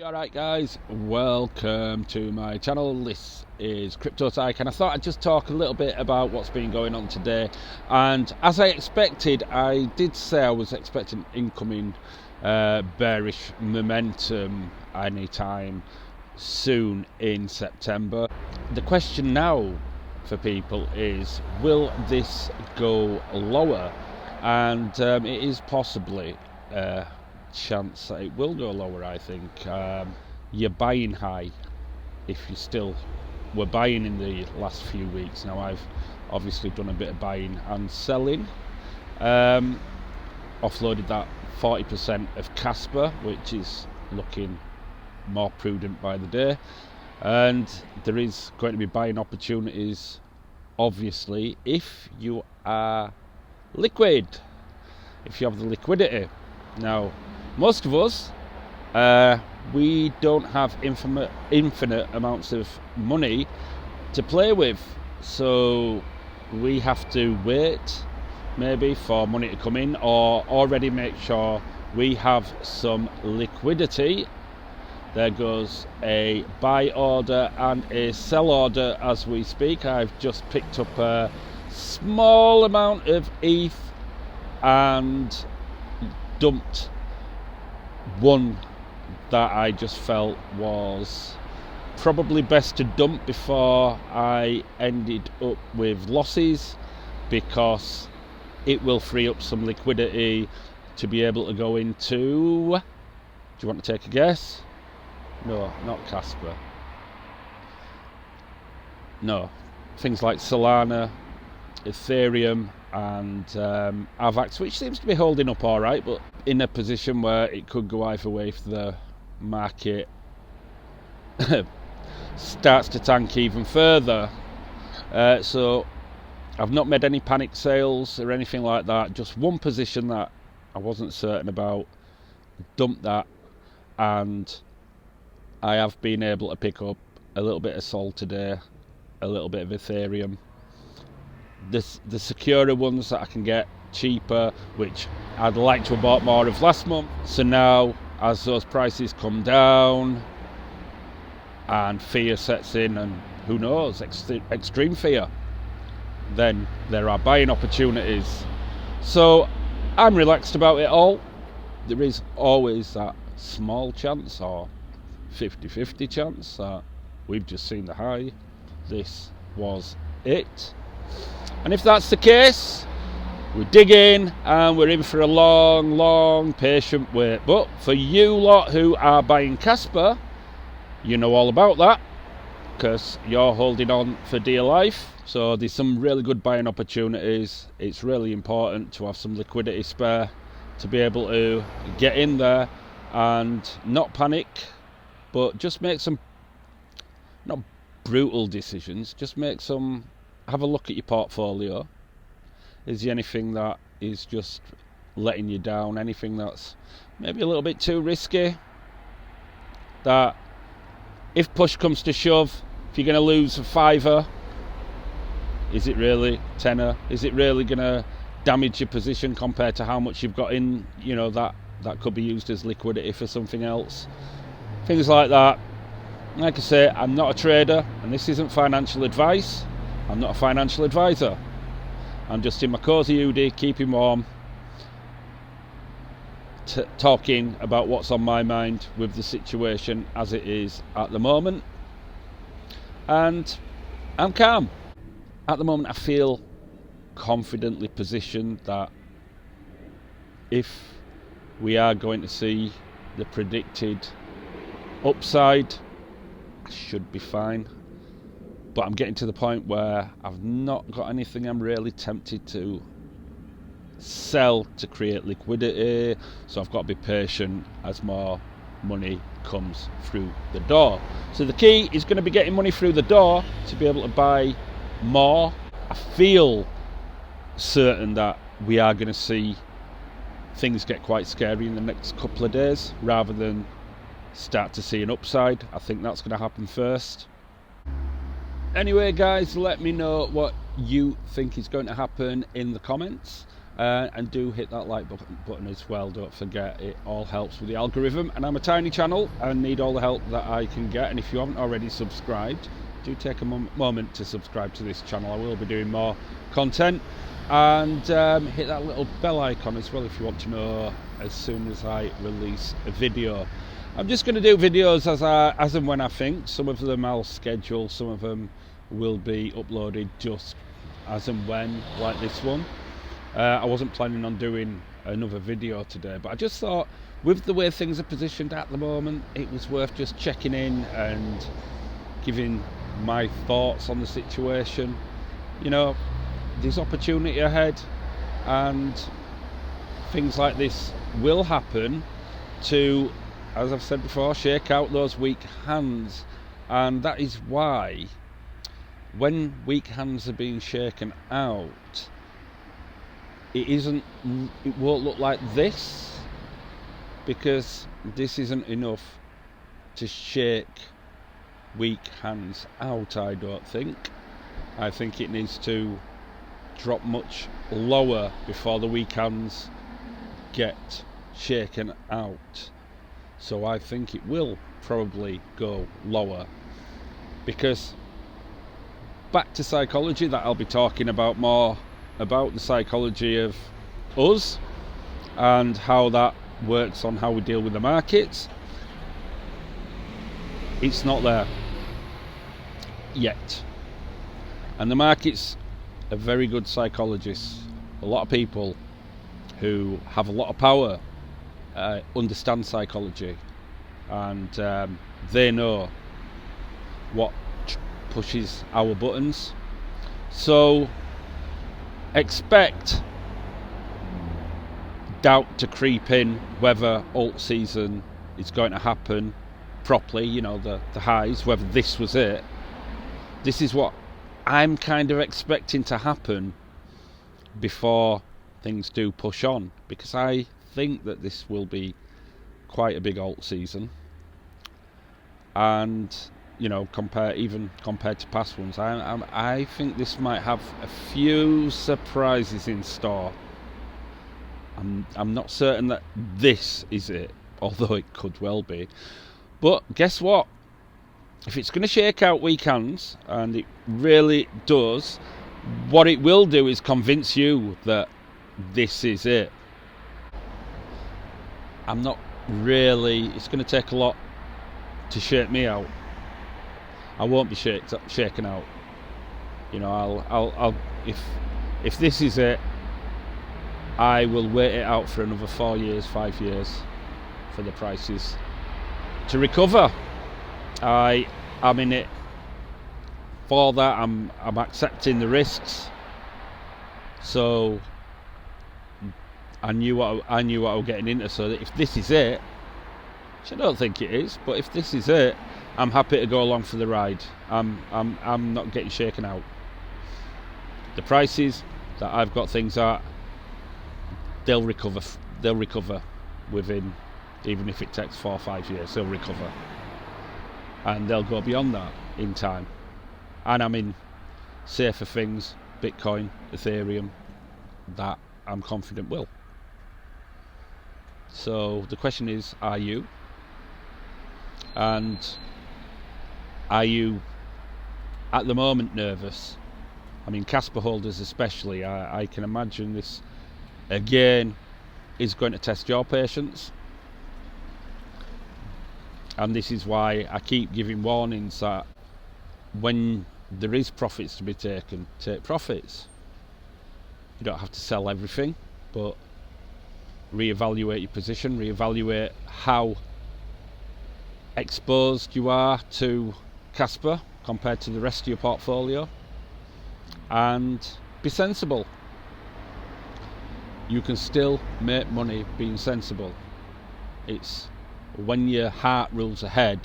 Alright guys, welcome to my channel. This is Crypto Tyke, and I thought I'd just talk a little bit about what's been going on today. And as I expected, I did say I was expecting incoming bearish momentum anytime soon in September. The question now for people is, will this go lower? And it is possibly chance that it will go lower. I think you're buying high if you still were buying in the last few weeks. Now I've obviously done a bit of buying and selling, offloaded that 40% of Casper, which is looking more prudent by the day, and there is going to be buying opportunities obviously if you are liquid, if you have the liquidity. Now most of us, we don't have infinite amounts of money to play with, so we have to wait maybe for money to come in, or already make sure we have some liquidity. There goes a buy order and a sell order as we speak. I've just picked up a small amount of ETH and dumped one that I just felt was probably best to dump before I ended up with losses, because it will free up some liquidity to be able to go into, do you want to take a guess? No, not Casper. No, things like Solana, Ethereum and Avax, which seems to be holding up all right, but in a position where it could go either way if the market starts to tank even further. So I've not made any panic sales or anything like that, just one position that I wasn't certain about, dumped that, and I have been able to pick up a little bit of Sol today, a little bit of Ethereum. The secure ones that I can get cheaper, which I'd like to have bought more of last month. So now, as those prices come down and fear sets in, and who knows, extreme fear, then there are buying opportunities. So I'm relaxed about it all. There is always that small chance, or 50-50 chance, that we've just seen the high. This was it. And if that's the case, we dig in and we're in for a long, patient wait. But for you lot who are buying Casper, you know all about that, because you're holding on for dear life. So there's some really good buying opportunities. It's really important to have some liquidity spare to be able to get in there and not panic, but just make some, not brutal decisions, just make some, have a look at your portfolio. Is there anything that is just letting you down? Anything that's maybe a little bit too risky? That if push comes to shove, if you're going to lose a fiver, is it really tenner? Is it really going to damage your position compared to how much you've got in? You know, that could be used as liquidity for something else. Things like that. Like I say, I'm not a trader, and this isn't financial advice. I'm not a financial advisor. I'm just in my cosy hoodie, keeping warm, talking about what's on my mind with the situation as it is at the moment. And I'm calm. At the moment I feel confidently positioned that if we are going to see the predicted upside, I should be fine. But I'm getting to the point where I've not got anything I'm really tempted to sell to create liquidity, so I've got to be patient as more money comes through the door. So the key is going to be getting money through the door to be able to buy more. I feel certain that we are going to see things get quite scary in the next couple of days rather than start to see an upside. I think that's going to happen first. Anyway guys, let me know what you think is going to happen in the comments, and do hit that like button as well. Don't forget, it all helps with the algorithm, and I'm a tiny channel and need all the help that I can get. And if you haven't already subscribed, do take a moment to subscribe to this channel. I will be doing more content, and hit that little bell icon as well if you want to know as soon as I release a video. I'm just going to do videos as and when I think. Some of them I'll schedule, some of them will be uploaded just as and when, like this one. I wasn't planning on doing another video today, but I just thought with the way things are positioned at the moment, it was worth just checking in and giving my thoughts on the situation. You know, there's opportunity ahead, and things like this will happen to, as I've said before, shake out those weak hands. And that is why when weak hands are being shaken out, it won't look like this, because this isn't enough to shake weak hands out, I don't think. I think it needs to drop much lower before the weak hands get shaken out. So I think it will probably go lower, because back to psychology, that I'll be talking about more, about the psychology of us and how that works on how we deal with the markets. It's not there yet, and the markets are very good psychologists. A lot of people who have a lot of power understand psychology, and they know what pushes our buttons. So expect doubt to creep in whether alt season is going to happen properly, you know, the highs, whether this was it. This is what I'm kind of expecting to happen before things do push on, because I think that this will be quite a big alt season, and you know, compared to past ones, I think this might have a few surprises in store. I'm not certain that this is it, although it could well be. But guess what? If it's going to shake out weak hands, and it really does, what it will do is convince you that this is it. I'm not really. It's going to take a lot to shake me out. I won't be shaken out. You know, I'll if this is it, I will wait it out for another 4 years, 5 years for the prices to recover. I am in it for that. I'm accepting the risks. So I knew what I was getting into. So that if this is it, which I don't think it is, but if this is it, I'm happy to go along for the ride. I'm not getting shaken out. The prices that I've got things at, they'll recover. They'll recover within, even if it takes 4 or 5 years, they'll recover, and they'll go beyond that in time. And I'm in safer things, Bitcoin, Ethereum, that I'm confident will. So the question is, are you? And are you at the moment nervous? I mean, Casper holders especially, I can imagine this again is going to test your patience. And this is why I keep giving warnings that when there is profits to be taken, take profits. You don't have to sell everything, but reevaluate your position, reevaluate how exposed you are to Casper compared to the rest of your portfolio, and be sensible. You can still make money being sensible. It's when your heart rules ahead,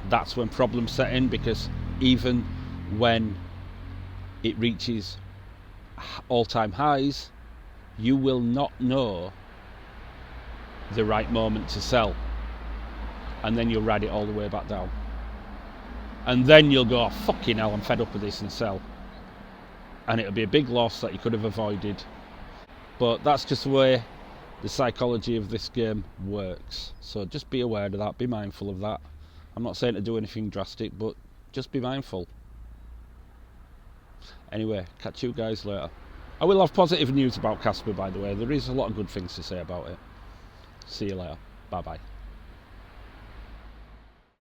that's when problems set in, because even when it reaches all-time highs, you will not know the right moment to sell, and then you'll ride it all the way back down, and then you'll go, oh, fucking hell, I'm fed up with this, and sell, and it'll be a big loss that you could have avoided But that's just the way the psychology of this game works. So just be aware of that, be mindful of that. I'm not saying to do anything drastic, but just be mindful. Anyway, catch you guys later. I will have positive news about Casper, by the way. There is a lot of good things to say about it. See you later. Bye bye.